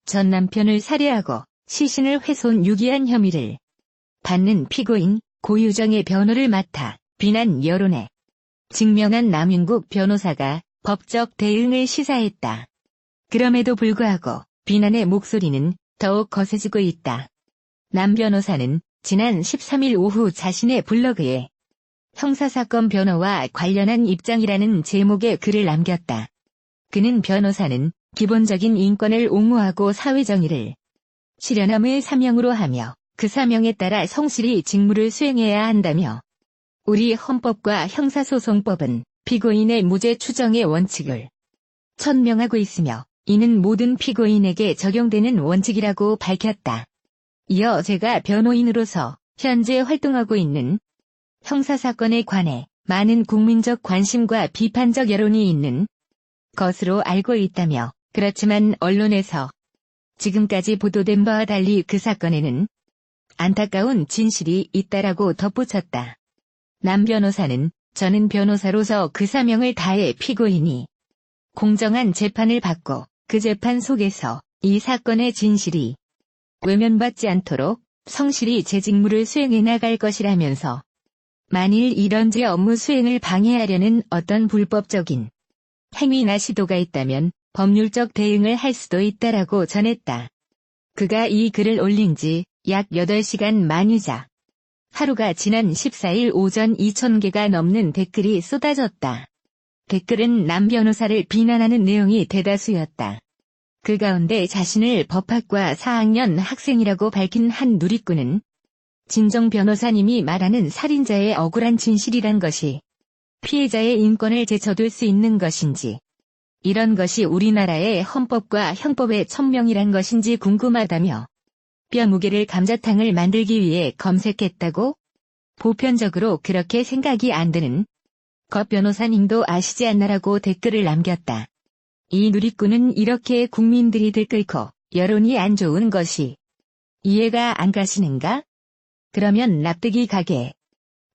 전 남편을 살해하고 시신을 훼손 유기한 혐의를 받는 피고인 고유정의 변호를 맡아 비난 여론에 직면한 남윤국 변호사가 법적 대응을 시사했다. 그럼에도 불구하고 비난의 목소리는 더욱 거세지고 있다. 남 변호사는 지난 13일 오후 자신의 블로그에 형사사건 변호와 관련한 입장이라는 제목의 글을 남겼다. 그는 변호사는 기본적인 인권을 옹호하고 사회정의를 실현함을 사명으로 하며 그 사명에 따라 성실히 직무를 수행해야 한다며 우리 헌법과 형사소송법은 피고인의 무죄 추정의 원칙을 천명하고 있으며 이는 모든 피고인에게 적용되는 원칙이라고 밝혔다. 이어 제가 변호인으로서 현재 활동하고 있는 형사사건에 관해 많은 국민적 관심과 비판적 여론이 있는 것으로 알고 있다며 그렇지만 언론에서 지금까지 보도된 바와 달리 그 사건에는 안타까운 진실이 있다라고 덧붙였다. 남 변호사는 저는 변호사로서 그 사명을 다해 피고인이 공정한 재판을 받고 그 재판 속에서 이 사건의 진실이 외면받지 않도록 성실히 제 직무를 수행해 나갈 것이라면서 만일 이런 제 업무 수행을 방해하려는 어떤 불법적인 행위나 시도가 있다면 법률적 대응을 할 수도 있다라고 전했다. 그가 이 글을 올린 지 약 8시간 만이자 하루가 지난 14일 오전 2,000개가 넘는 댓글이 쏟아졌다. 댓글은 남 변호사를 비난하는 내용이 대다수였다. 그 가운데 자신을 법학과 4학년 학생이라고 밝힌 한 누리꾼은 진정 변호사님이 말하는 살인자의 억울한 진실이란 것이 피해자의 인권을 제쳐둘 수 있는 것인지 이런 것이 우리나라의 헌법과 형법의 천명이란 것인지 궁금하다며 뼈 무게를 감자탕을 만들기 위해 검색했다고? 보편적으로 그렇게 생각이 안 드는 것 변호사님도 아시지 않나라고 댓글을 남겼다. 이 누리꾼은 이렇게 국민들이 들끓고 여론이 안 좋은 것이 이해가 안 가시는가? 그러면 납득이 가게.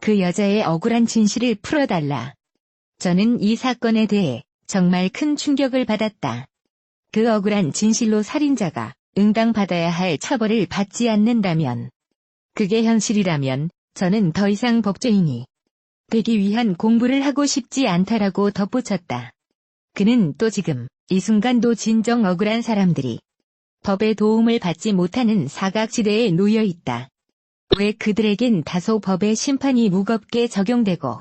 그 여자의 억울한 진실을 풀어달라. 저는 이 사건에 대해 정말 큰 충격을 받았다. 그 억울한 진실로 살인자가 응당받아야 할 처벌을 받지 않는다면, 그게 현실이라면 저는 더 이상 법조인이 되기 위한 공부를 하고 싶지 않다라고 덧붙였다. 그는 또 지금 이 순간도 진정 억울한 사람들이 법의 도움을 받지 못하는 사각지대에 놓여 있다. 왜 그들에겐 다소 법의 심판이 무겁게 적용되고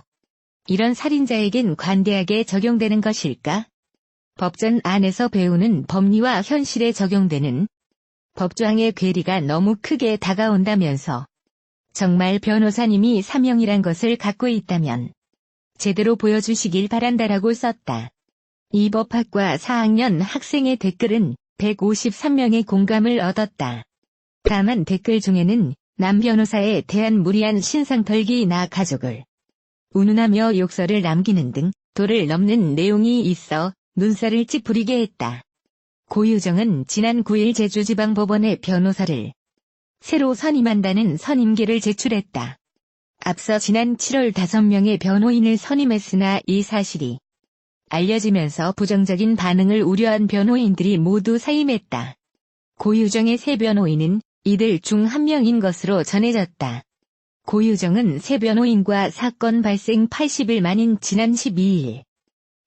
이런 살인자에겐 관대하게 적용되는 것일까? 법전 안에서 배우는 법리와 현실에 적용되는 법조항의 괴리가 너무 크게 다가온다면서 정말 변호사님이 사명이란 것을 갖고 있다면 제대로 보여주시길 바란다라고 썼다. 이 법학과 4학년 학생의 댓글은 153명의 공감을 얻었다. 다만 댓글 중에는 남 변호사에 대한 무리한 신상 털기나 가족을 운운하며 욕설을 남기는 등 도를 넘는 내용이 있어 눈살을 찌푸리게 했다. 고유정은 지난 9일 제주지방법원에 변호사를 새로 선임한다는 선임계를 제출했다. 앞서 지난 7월 5명의 변호인을 선임했으나 이 사실이 알려지면서 부정적인 반응을 우려한 변호인들이 모두 사임했다. 고유정의 새 변호인은 이들 중 한 명인 것으로 전해졌다. 고유정은 새 변호인과 사건 발생 80일 만인 지난 12일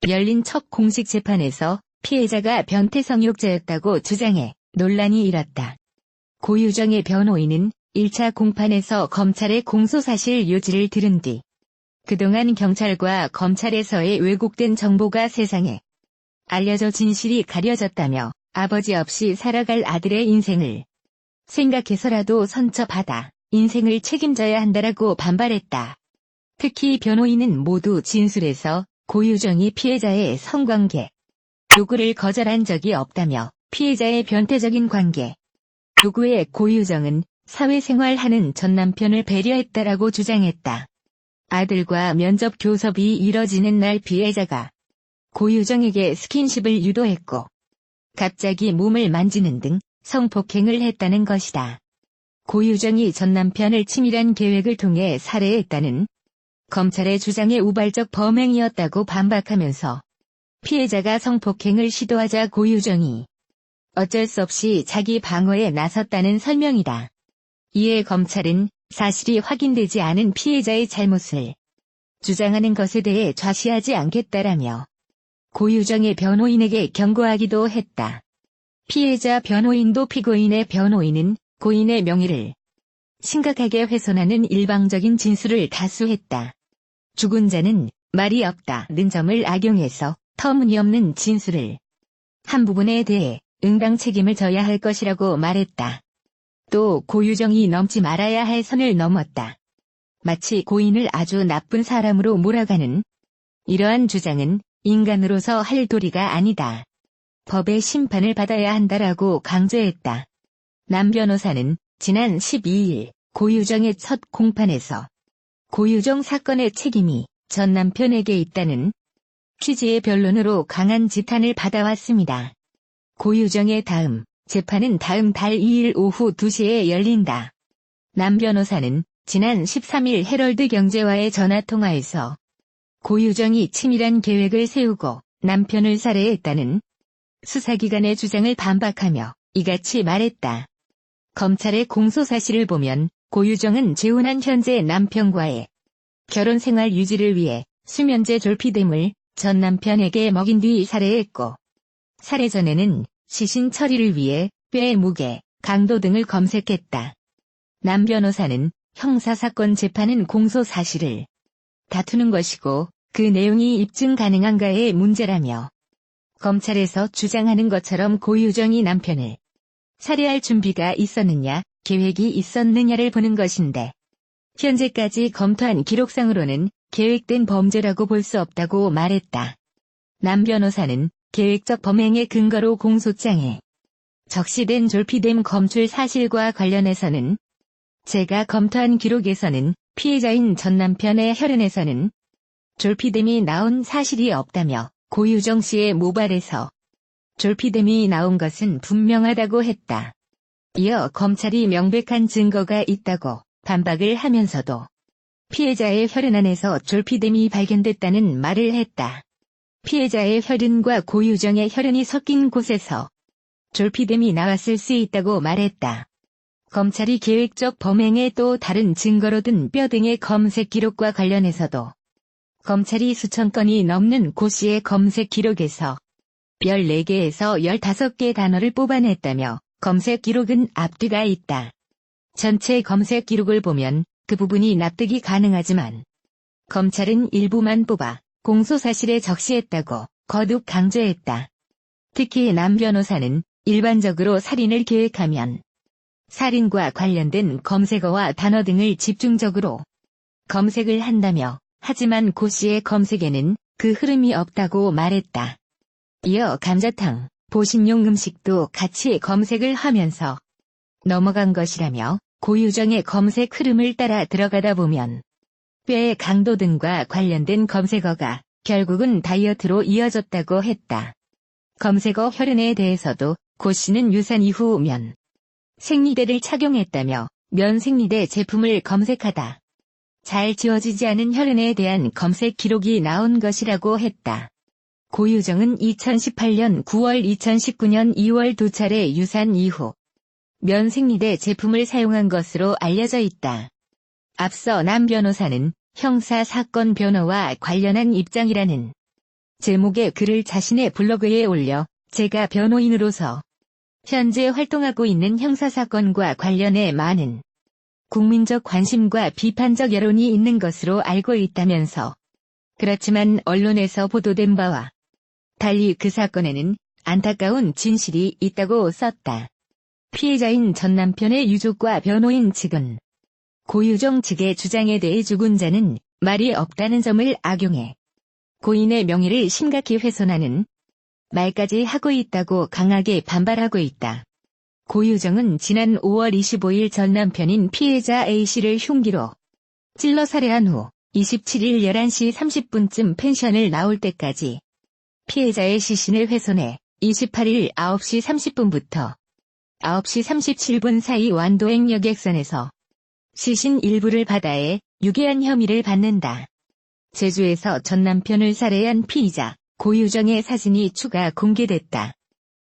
열린 첫 공식 재판에서 피해자가 변태성욕자였다고 주장해 논란이 일었다. 고유정의 변호인은 1차 공판에서 검찰의 공소사실 요지를 들은 뒤 그동안 경찰과 검찰에서의 왜곡된 정보가 세상에 알려져 진실이 가려졌다며 아버지 없이 살아갈 아들의 인생을 생각해서라도 선처받아 인생을 책임져야 한다라고 반발했다. 특히 변호인은 모두 진술에서 고유정이 피해자의 성관계 요구를 거절한 적이 없다며 피해자의 변태적인 관계 요구에 고유정은 사회생활하는 전 남편을 배려했다라고 주장했다. 아들과 면접 교섭이 이뤄지는 날 피해자가 고유정에게 스킨십을 유도했고 갑자기 몸을 만지는 등 성폭행을 했다는 것이다. 고유정이 전 남편을 치밀한 계획을 통해 살해했다는 검찰의 주장에 우발적 범행이었다고 반박하면서 피해자가 성폭행을 시도하자 고유정이 어쩔 수 없이 자기 방어에 나섰다는 설명이다. 이에 검찰은 사실이 확인되지 않은 피해자의 잘못을 주장하는 것에 대해 좌시하지 않겠다라며 고유정의 변호인에게 경고하기도 했다. 피해자 변호인도 피고인의 변호인은 고인의 명예를 심각하게 훼손하는 일방적인 진술을 다수했다. 주군자는 말이 없다는 점을 악용해서 터무니없는 진술을 한 부분에 대해 응당 책임을 져야 할 것이라고 말했다. 또 고유정이 넘지 말아야 할 선을 넘었다. 마치 고인을 아주 나쁜 사람으로 몰아가는 이러한 주장은 인간으로서 할 도리가 아니다. 법의 심판을 받아야 한다라고 강조했다. 남 변호사는 지난 12일 고유정의 첫 공판에서 고유정 사건의 책임이 전 남편에게 있다는 취지의 변론으로 강한 지탄을 받아왔습니다. 고유정의 다음 재판은 다음 달 2일 오후 2시에 열린다. 남 변호사는 지난 13일 헤럴드 경제와의 전화통화에서 고유정이 치밀한 계획을 세우고 남편을 살해했다는 수사기관의 주장을 반박하며 이같이 말했다. 검찰의 공소사실을 보면 고유정은 재혼한 현재 남편과의 결혼생활 유지를 위해 수면제 졸피뎀을 전 남편에게 먹인 뒤 살해했고 살해 전에는 시신 처리를 위해 뼈의 무게, 강도 등을 검색했다. 남 변호사는 형사사건 재판은 공소사실을 다투는 것이고 그 내용이 입증 가능한가의 문제라며 검찰에서 주장하는 것처럼 고유정이 남편을 살해할 준비가 있었느냐, 계획이 있었느냐를 보는 것인데 현재까지 검토한 기록상으로는 계획된 범죄라고 볼 수 없다고 말했다. 남 변호사는 계획적 범행의 근거로 공소장에 적시된 졸피뎀 검출 사실과 관련해서는 제가 검토한 기록에서는 피해자인 전 남편의 혈흔에서는 졸피뎀이 나온 사실이 없다며 고유정 씨의 모발에서 졸피뎀이 나온 것은 분명하다고 했다. 이어 검찰이 명백한 증거가 있다고 반박을 하면서도 피해자의 혈흔 안에서 졸피뎀이 발견됐다는 말을 했다. 피해자의 혈흔과 고유정의 혈흔이 섞인 곳에서 졸피뎀이 나왔을 수 있다고 말했다. 검찰이 계획적 범행의 또 다른 증거로 든 뼈 등의 검색 기록과 관련해서도 검찰이 수천 건이 넘는 고 씨의 검색 기록에서 14개에서 15개 단어를 뽑아냈다며 검색 기록은 앞뒤가 있다. 전체 검색 기록을 보면 그 부분이 납득이 가능하지만 검찰은 일부만 뽑아 공소사실에 적시했다고 거듭 강조했다. 특히 남 변호사는 일반적으로 살인을 계획하면 살인과 관련된 검색어와 단어 등을 집중적으로 검색을 한다며 하지만 고 씨의 검색에는 그 흐름이 없다고 말했다. 이어 감자탕, 보신용 음식도 같이 검색을 하면서 넘어간 것이라며 고유정의 검색 흐름을 따라 들어가다 보면 뼈의 강도 등과 관련된 검색어가 결국은 다이어트로 이어졌다고 했다. 검색어 혈흔에 대해서도 고 씨는 유산 이후 면 생리대를 착용했다며 면 생리대 제품을 검색하다 잘 지워지지 않은 혈흔에 대한 검색 기록이 나온 것이라고 했다. 고유정은 2018년 9월 2019년 2월 두 차례 유산 이후 면 생리대 제품을 사용한 것으로 알려져 있다. 앞서 남 변호사는 형사사건 변호와 관련한 입장이라는 제목의 글을 자신의 블로그에 올려 제가 변호인으로서 현재 활동하고 있는 형사사건과 관련해 많은 국민적 관심과 비판적 여론이 있는 것으로 알고 있다면서 그렇지만 언론에서 보도된 바와 달리 그 사건에는 안타까운 진실이 있다고 썼다. 피해자인 전 남편의 유족과 변호인 측은 고유정 측의 주장에 대해 주군자는 말이 없다는 점을 악용해 고인의 명예를 심각히 훼손하는 말까지 하고 있다고 강하게 반발하고 있다. 고유정은 지난 5월 25일 전 남편인 피해자 A씨를 흉기로 찔러 살해한 후 27일 11시 30분쯤 펜션을 나올 때까지 피해자의 시신을 훼손해 28일 9시 30분부터 9시 37분 사이 완도행 여객선에서 시신 일부를 바다에 유기한 혐의를 받는다. 제주에서 전 남편을 살해한 피의자 고유정의 사진이 추가 공개됐다.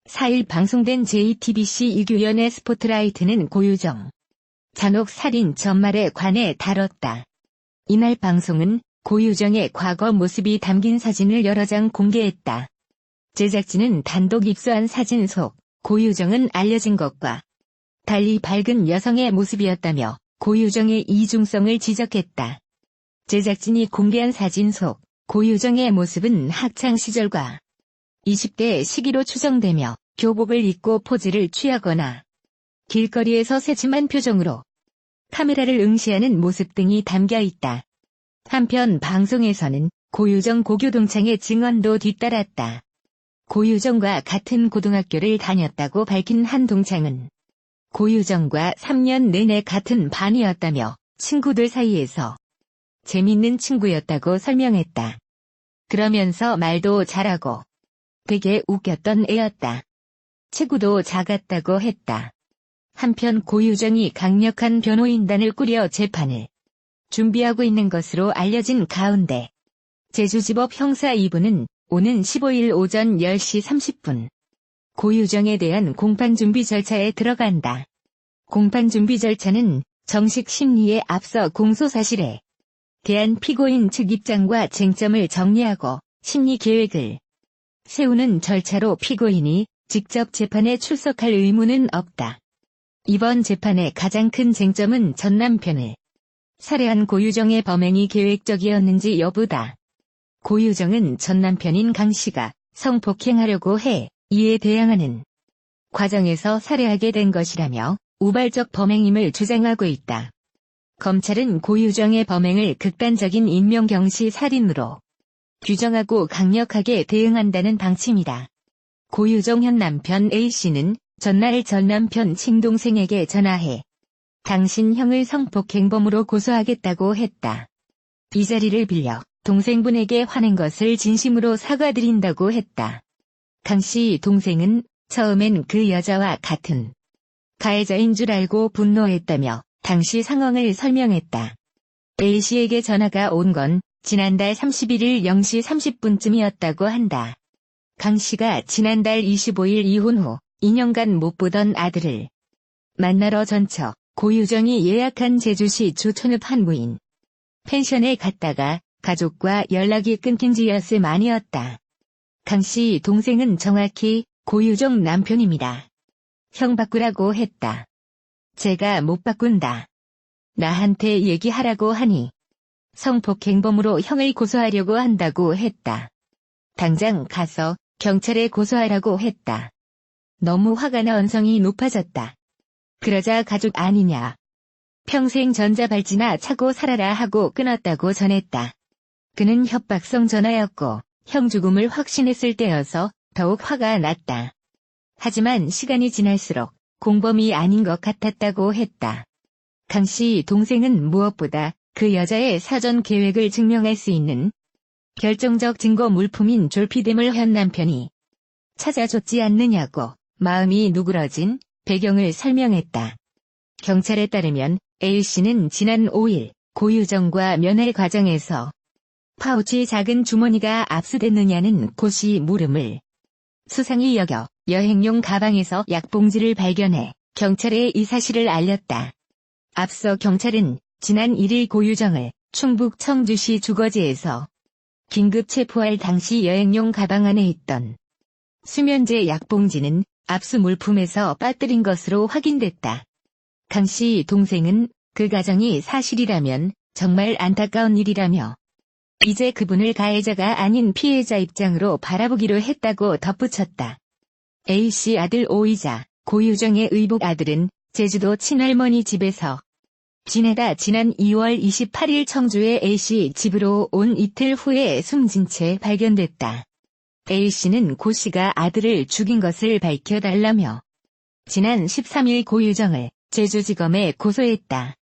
4일 방송된 JTBC 이규연의 스포트라이트는 고유정 잔혹 살인 전말에 관해 다뤘다. 이날 방송은 고유정의 과거 모습이 담긴 사진을 여러 장 공개했다. 제작진은 단독 입수한 사진 속 고유정은 알려진 것과 달리 밝은 여성의 모습이었다며 고유정의 이중성을 지적했다. 제작진이 공개한 사진 속 고유정의 모습은 학창시절과 20대 시기로 추정되며 교복을 입고 포즈를 취하거나 길거리에서 새침한 표정으로 카메라를 응시하는 모습 등이 담겨 있다. 한편 방송에서는 고유정 고교동창의 증언도 뒤따랐다. 고유정과 같은 고등학교를 다녔다고 밝힌 한 동창은 고유정과 3년 내내 같은 반이었다며 친구들 사이에서 재밌는 친구였다고 설명했다. 그러면서 말도 잘하고 되게 웃겼던 애였다. 체구도 작았다고 했다. 한편 고유정이 강력한 변호인단을 꾸려 재판을 준비하고 있는 것으로 알려진 가운데 제주지법 형사 2부는 오는 15일 오전 10시 30분 고유정에 대한 공판준비 절차에 들어간다. 공판준비 절차는 정식 심리에 앞서 공소사실에 대한 피고인 측 입장과 쟁점을 정리하고 심리 계획을 세우는 절차로 피고인이 직접 재판에 출석할 의무는 없다. 이번 재판의 가장 큰 쟁점은 전 남편을 살해한 고유정의 범행이 계획적이었는지 여부다. 고유정은 전 남편인 강 씨가 성폭행하려고 해 이에 대항하는 과정에서 살해하게 된 것이라며 우발적 범행임을 주장하고 있다. 검찰은 고유정의 범행을 극단적인 인명경시 살인으로 규정하고 강력하게 대응한다는 방침이다. 고유정 현 남편 A씨는 전날 전 남편 친동생에게 전화해 당신 형을 성폭행범으로 고소하겠다고 했다. 이 자리를 빌려 동생분에게 화낸 것을 진심으로 사과드린다고 했다. 강 씨 동생은 처음엔 그 여자와 같은 가해자인 줄 알고 분노했다며 당시 상황을 설명했다. A씨에게 전화가 온 건 지난달 31일 0시 30분쯤이었다고 한다. 강 씨가 지난달 25일 이혼 후 2년간 못 보던 아들을 만나러 전처 고유정이 예약한 제주시 주촌읍 한 무인 펜션에 갔다가 가족과 연락이 끊긴 지 엿새 만이었다. 강 씨 동생은 정확히 고유정 남편입니다. 형 바꾸라고 했다. 제가 못 바꾼다. 나한테 얘기하라고 하니 성폭행범으로 형을 고소하려고 한다고 했다. 당장 가서 경찰에 고소하라고 했다. 너무 화가 나 언성이 높아졌다. 그러자 가족 아니냐. 평생 전자발찌나 차고 살아라 하고 끊었다고 전했다. 그는 협박성 전화였고 형 죽음을 확신했을 때여서 더욱 화가 났다. 하지만 시간이 지날수록 공범이 아닌 것 같았다고 했다. 강 씨 동생은 무엇보다 그 여자의 사전 계획을 증명할 수 있는 결정적 증거 물품인 졸피뎀을 현 남편이 찾아줬지 않느냐고 마음이 누그러진 배경을 설명했다. 경찰에 따르면 A씨는 지난 5일 고유정과 면회 과정에서 파우치 작은 주머니가 압수됐느냐는 고씨 물음을 수상히 여겨 여행용 가방에서 약봉지를 발견해 경찰에 이 사실을 알렸다. 앞서 경찰은 지난 1일 고유정을 충북 청주시 주거지에서 긴급 체포할 당시 여행용 가방 안에 있던 수면제 약봉지는 압수 물품에서 빠뜨린 것으로 확인됐다. 강 씨 동생은 그 가정이 사실이라면 정말 안타까운 일이라며 이제 그분을 가해자가 아닌 피해자 입장으로 바라보기로 했다고 덧붙였다. A씨 아들 오이자 고유정의 의복 아들은 제주도 친할머니 집에서 지내다 지난 2월 28일 청주의 A씨 집으로 온 이틀 후에 숨진 채 발견됐다. A씨는 고 씨가 아들을 죽인 것을 밝혀달라며 지난 13일 고유정을 제주지검에 고소했다.